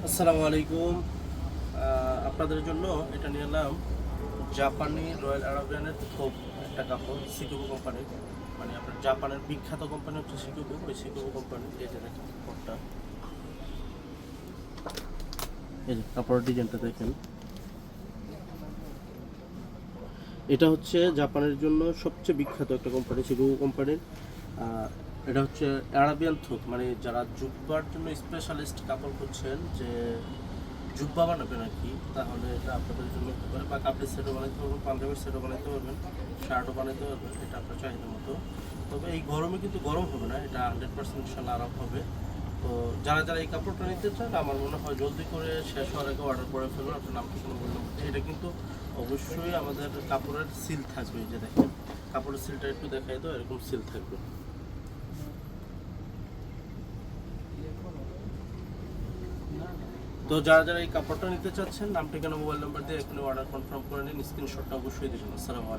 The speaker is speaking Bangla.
আসসালামু আলাইকুম। আপনাদের জন্য এটা নিয়ে এলাম জাপানি রয়্যাল আরাবিয়ানের খুব একটা কাপড় সিকুবো কোম্পানির। মানে আপনার জাপানের বিখ্যাত কোম্পানি হচ্ছে সিকুবো, ওই সিকুবো কোম্পানির। এই যে দেখেন কাপড়টা, এই যে কাপড়ের ডিজাইনটা দেখেন। এটা হচ্ছে জাপানের জন্য সবচেয়ে বিখ্যাত একটা কোম্পানি সিকুবো কোম্পানির। এটা হচ্ছে আরাবিয়ান থোক, মানে যারা জুব্বার জন্য স্পেশালিস্ট কাপড় খুঁজছেন, যে জুব্বা বানাবেন আর কি, তাহলে এটা আপনাদের জন্য হতে পারে। বা কাপড়ের সেটও বানাইতে পারবেন, পাঞ্জাবের সেটও বানাইতে পারবেন, শার্টও বানাইতে পারবেন, এটা আপনার চাহিদা মতো। তবে এই গরমে কিন্তু গরম হবে না, এটা 100% ইনশাল্লাহ আরাম হবে। তো যারা যারা এই কাপড়টা নিতে চান, আমার মনে হয় জলদি করে শেষ হওয়ার আগে অর্ডার করে ফেলুন। আপনার নাম ঠিকানা বললাম, এটা কিন্তু অবশ্যই আমাদের কাপড়ের সিল থাকবে। এই যে দেখেন কাপড়ের সিলটা একটু দেখাই তো, এরকম সিল থাকবে। তো যারা যারা এই কাপড়টা নিতে চাচ্ছেন, নাম ঠিকানা মোবাইল নাম্বার দিয়ে এখানে অর্ডার কনফার্ম করে নিন। স্ক্রিনশটটা অবশ্যই দেবেন। আসসালামু আলাইকুম।